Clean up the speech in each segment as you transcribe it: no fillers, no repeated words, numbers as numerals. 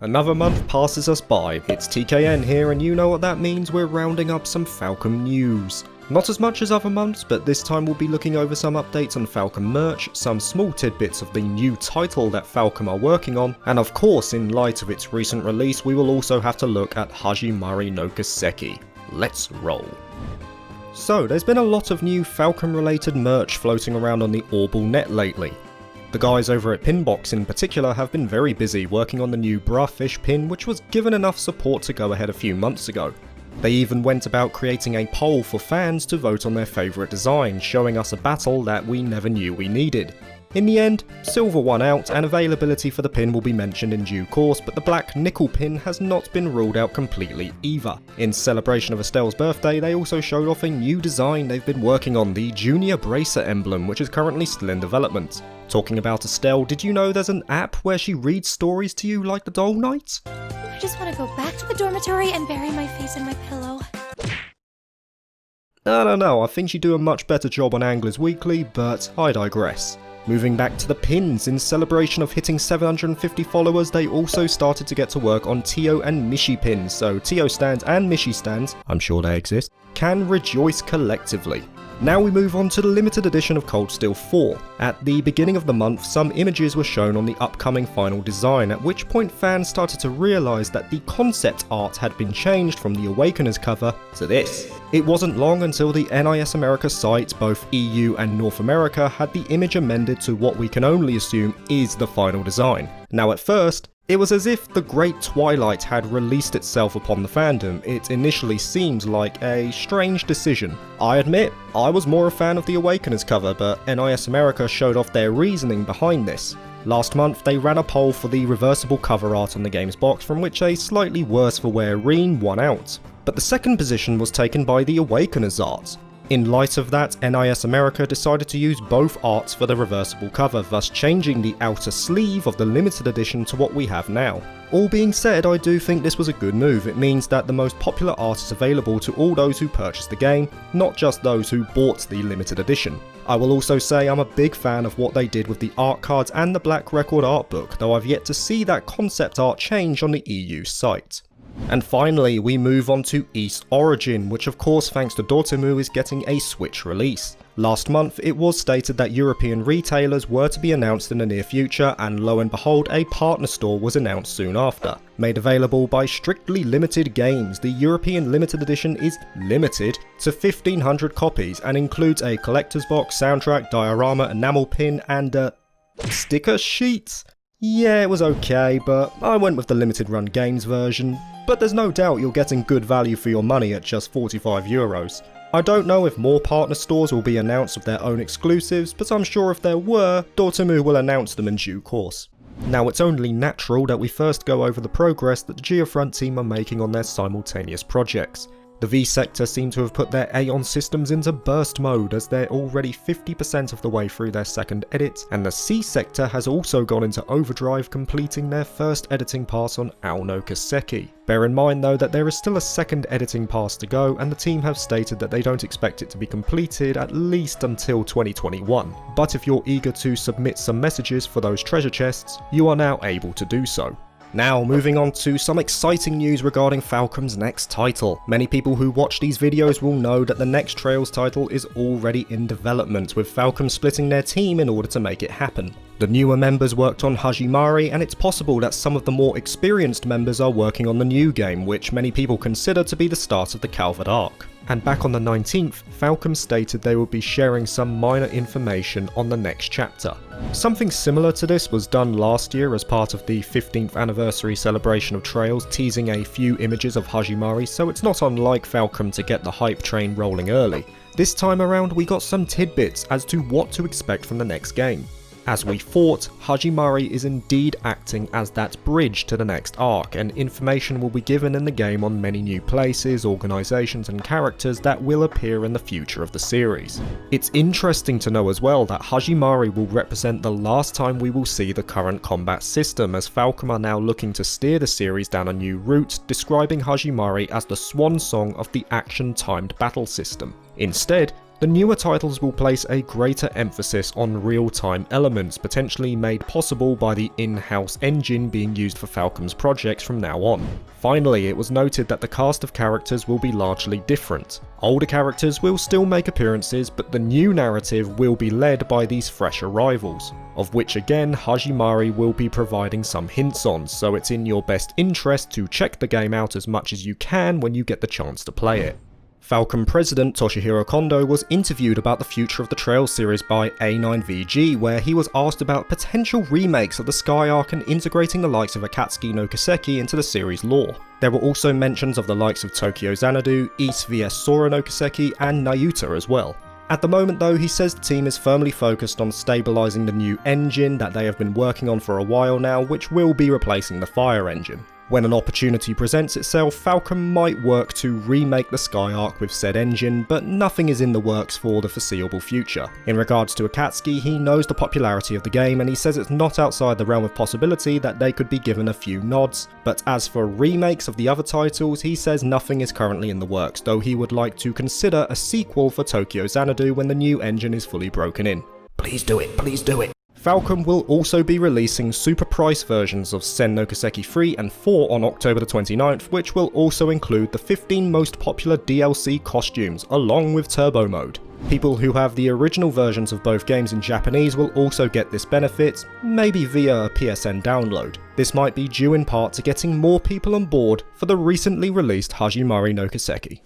Another month passes us by. It's TKN here, and you know what that means, we're rounding up some Falcom news. Not as much as other months, but this time we'll be looking over some updates on Falcom merch, some small tidbits of the new title that Falcom are working on, and of course, in light of its recent release, we will also have to look at Hajimari No Kiseki. Let's roll. So, there's been a lot of new Falcom related merch floating around on the Aurbal net lately. The guys over at Pinbox in particular have been very busy working on the new Brafish pin, which was given enough support to go ahead a few months ago. They even went about creating a poll for fans to vote on their favourite design, showing us a battle that we never knew we needed. In the end, silver won out, and availability for the pin will be mentioned in due course, but the black nickel pin has not been ruled out completely either. In celebration of Estelle's birthday, they also showed off a new design they've been working on, the Junior Bracer emblem, which is currently still in development. Talking about Estelle, did you know there's an app where she reads stories to you like the Doll Knight? I just want to go back to the dormitory and bury my face in my pillow. I don't know, I think she'd do a much better job on Anglers Weekly, but I digress. Moving back to the pins, in celebration of hitting 750 followers, they also started to get to work on Tio and Mishi pins, so Tio stands and Mishi stands, I'm sure they exist, can rejoice collectively. Now we move on to the limited edition of Cold Steel 4. At the beginning of the month, some images were shown on the upcoming final design, at which point fans started to realise that the concept art had been changed from the Awakeners cover to this. It wasn't long until the NIS America site, both EU and North America, had the image amended to what we can only assume is the final design. Now at first, it was as if the Great Twilight had released itself upon the fandom. It initially seemed like a strange decision. I admit, I was more a fan of the Awakeners cover, but NIS America showed off their reasoning behind this. Last month, they ran a poll for the reversible cover art on the game's box, from which a slightly worse for wear Reen won out. But the second position was taken by the Awakeners art. In light of that, NIS America decided to use both arts for the reversible cover, thus changing the outer sleeve of the limited edition to what we have now. All being said, I do think this was a good move. It means that the most popular art is available to all those who purchased the game, not just those who bought the limited edition. I will also say I'm a big fan of what they did with the art cards and the Black Record art book, though I've yet to see that concept art change on the EU site. And finally, we move on to East Origin, which of course thanks to Dotemu is getting a Switch release. Last month, it was stated that European retailers were to be announced in the near future, and lo and behold, a partner store was announced soon after. Made available by Strictly Limited Games, the European limited edition is limited to 1500 copies and includes a collector's box, soundtrack, diorama, enamel pin, and sticker sheets. Yeah, it was okay, but I went with the limited run games version. But there's no doubt you're getting good value for your money at just €45. I don't know if more partner stores will be announced with their own exclusives, but I'm sure if there were, Dotemu will announce them in due course. Now it's only natural that we first go over the progress that the Geofront team are making on their simultaneous projects. The V sector seem to have put their Aeon systems into burst mode, as they're already 50% of the way through their second edit, and the C sector has also gone into overdrive, completing their first editing pass on No Kiseki. Bear in mind though that there is still a second editing pass to go, and the team have stated that they don't expect it to be completed at least until 2021. But if you're eager to submit some messages for those treasure chests, you are now able to do so. Now, moving on to some exciting news regarding Falcom's next title. Many people who watch these videos will know that the next Trails title is already in development, with Falcom splitting their team in order to make it happen. The newer members worked on Hajimari, and it's possible that some of the more experienced members are working on the new game, which many people consider to be the start of the Calvert arc. And back on the 19th, Falcom stated they would be sharing some minor information on the next chapter. Something similar to this was done last year as part of the 15th anniversary celebration of Trails, teasing a few images of Hajimari, so it's not unlike Falcom to get the hype train rolling early. This time around we got some tidbits as to what to expect from the next game. As we thought, Hajimari is indeed acting as that bridge to the next arc, and information will be given in the game on many new places, organisations and characters that will appear in the future of the series. It's interesting to know as well that Hajimari will represent the last time we will see the current combat system, as Falcom are now looking to steer the series down a new route, describing Hajimari as the swan song of the action-timed battle system. Instead, The newer titles will place a greater emphasis on real-time elements, potentially made possible by the in-house engine being used for Falcom's projects from now on. Finally, it was noted that the cast of characters will be largely different. Older characters will still make appearances, but the new narrative will be led by these fresh arrivals, of which again Hajimari will be providing some hints on, so it's in your best interest to check the game out as much as you can when you get the chance to play it. Falcom president Toshihiro Kondo was interviewed about the future of the Trails series by A9VG, where he was asked about potential remakes of the Sky Arc and integrating the likes of Akatsuki no Kiseki into the series lore. There were also mentions of the likes of Tokyo Xanadu, Ys vs Sora no Kiseki, and Nayuta as well. At the moment though, he says the team is firmly focused on stabilising the new engine that they have been working on for a while now, which will be replacing the Fire engine. When an opportunity presents itself, Falcom might work to remake the Sky Arc with said engine, but nothing is in the works for the foreseeable future. In regards to Akatsuki, he knows the popularity of the game and he says it's not outside the realm of possibility that they could be given a few nods, but as for remakes of the other titles, he says nothing is currently in the works, though he would like to consider a sequel for Tokyo Xanadu when the new engine is fully broken in. Please do it, please do it. Falcom will also be releasing super price versions of Sen no Kiseki 3 and 4 on October the 29th, which will also include the 15 most popular DLC costumes, along with Turbo Mode. People who have the original versions of both games in Japanese will also get this benefit, maybe via a PSN download. This might be due in part to getting more people on board for the recently released Hajimari no Kiseki.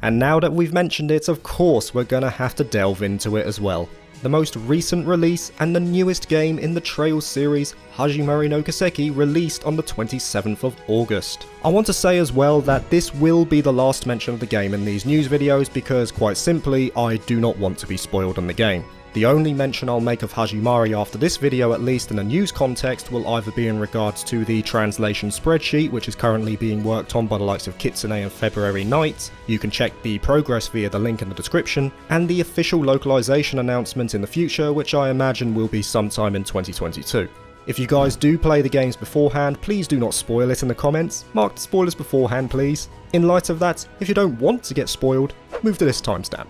And now that we've mentioned it, of course we're gonna have to delve into it as well. The most recent release and the newest game in the Trails series, Hajimari no Kiseki, released on the 27th of August. I want to say as well that this will be the last mention of the game in these news videos because, quite simply, I do not want to be spoiled on the game. The only mention I'll make of Hajimari after this video, at least in a news context, will either be in regards to the translation spreadsheet, which is currently being worked on by the likes of Kitsune and February Night. You can check the progress via the link in the description, and the official localization announcement in the future, which I imagine will be sometime in 2022. If you guys do play the games beforehand, please do not spoil it in the comments. Mark the spoilers beforehand, please. In light of that, if you don't want to get spoiled, move to this timestamp.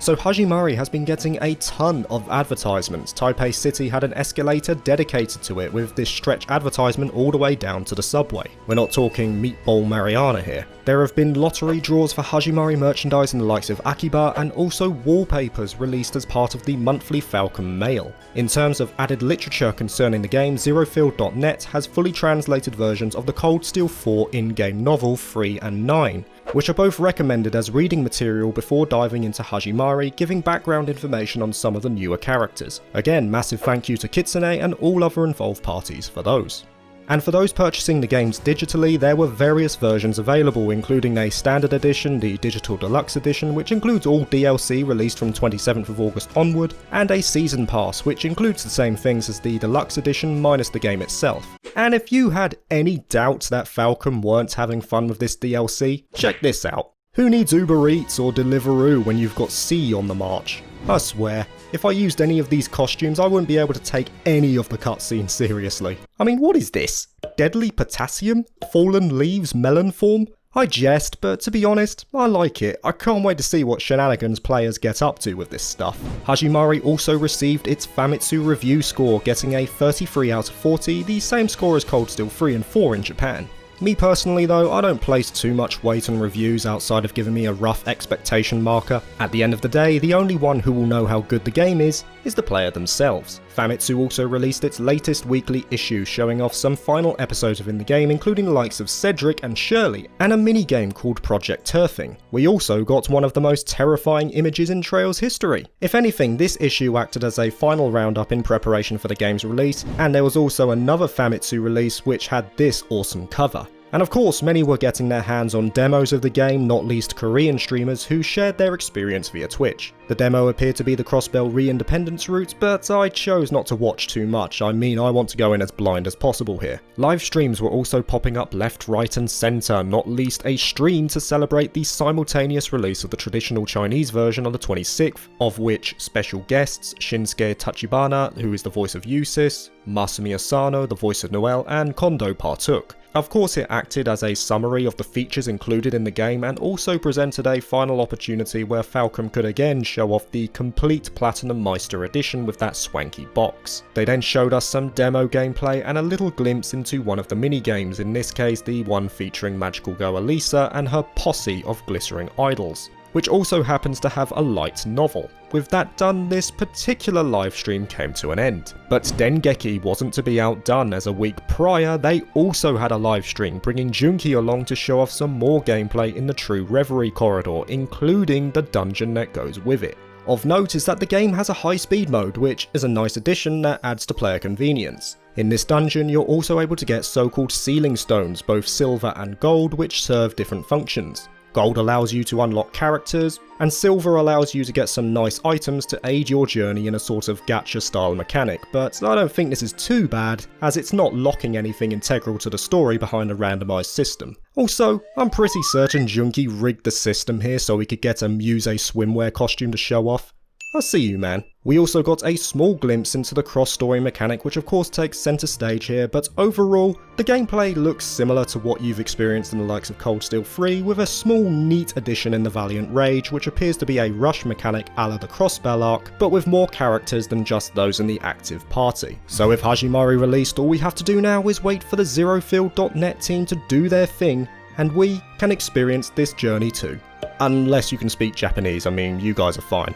So Hajimari has been getting a ton of advertisements. Taipei City had an escalator dedicated to it, with this stretch advertisement all the way down to the subway. We're not talking Meatball Mariana here. There have been lottery draws for Hajimari merchandise in the likes of Akiba, and also wallpapers released as part of the monthly Falcom mail. In terms of added literature concerning the game, Zerofield.net has fully translated versions of the Cold Steel 4 in-game novel 3 and 9, which are both recommended as reading material before diving into Hajimari, giving background information on some of the newer characters. Again, massive thank you to Kitsune and all other involved parties for those. And for those purchasing the games digitally, there were various versions available, including a standard edition, the digital deluxe edition, which includes all DLC released from 27th of August onward, and a season pass, which includes the same things as the deluxe edition minus the game itself. And if you had any doubt that Falcom weren't having fun with this DLC, check this out. Who needs Uber Eats or Deliveroo when you've got C on the march? I swear, if I used any of these costumes, I wouldn't be able to take any of the cutscenes seriously. I mean, what is this? Deadly potassium? Fallen leaves melon form? I jest, but to be honest, I like it. I can't wait to see what shenanigans players get up to with this stuff. Hajimari also received its Famitsu review score, getting a 33 out of 40, the same score as Cold Steel 3 and 4 in Japan. Me personally though, I don't place too much weight on reviews outside of giving me a rough expectation marker. At the end of the day, the only one who will know how good the game is the player themselves. Famitsu also released its latest weekly issue, showing off some final episodes within the game, including the likes of Cedric and Shirley, and a mini-game called Project Turfing. We also got one of the most terrifying images in Trails history. If anything, this issue acted as a final roundup in preparation for the game's release, and there was also another Famitsu release which had this awesome cover. And of course, many were getting their hands on demos of the game, not least Korean streamers who shared their experience via Twitch. The demo appeared to be the Crossbell re-independence route, but I chose not to watch too much. I mean, I want to go in as blind as possible here. Live streams were also popping up left, right and centre, not least a stream to celebrate the simultaneous release of the traditional Chinese version on the 26th, of which special guests Shinsuke Tachibana, who is the voice of Yusis, Masumi Asano, the voice of Noel, and Kondo partook. Of course, it acted as a summary of the features included in the game and also presented a final opportunity where Falcom could again show off the complete Platinum Meister edition with that swanky box. They then showed us some demo gameplay and a little glimpse into one of the mini-games, in this case the one featuring magical girl Elisa and her posse of glittering idols, which also happens to have a light novel. With that done, this particular livestream came to an end. But Dengeki wasn't to be outdone, as a week prior they also had a livestream bringing Junki along to show off some more gameplay in the True Reverie corridor, including the dungeon that goes with it. Of note is that the game has a high speed mode, which is a nice addition that adds to player convenience. In this dungeon you're also able to get so-called ceiling stones, both silver and gold, which serve different functions. Gold allows you to unlock characters, and silver allows you to get some nice items to aid your journey in a sort of gacha style mechanic, but I don't think this is too bad, as it's not locking anything integral to the story behind a randomised system. Also, I'm pretty certain Junki rigged the system here so he could get a Muse swimwear costume to show off. I see you, man. We also got a small glimpse into the cross-story mechanic, which of course takes centre stage here, but overall, the gameplay looks similar to what you've experienced in the likes of Cold Steel 3, with a small neat addition in the Valiant Rage, which appears to be a rush mechanic a la the Crossbell arc, but with more characters than just those in the active party. So with Hajimari released, all we have to do now is wait for the Zerofield.net team to do their thing, and we can experience this journey too. Unless you can speak Japanese, I mean, you guys are fine.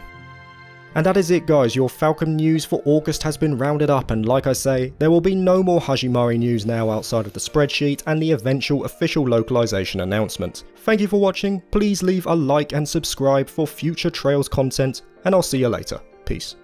And that is it, guys. Your Falcom news for August has been rounded up, and like I say, there will be no more Hajimari news now outside of the spreadsheet and the eventual official localization announcement. Thank you for watching, please leave a like and subscribe for future Trails content, and I'll see you later. Peace.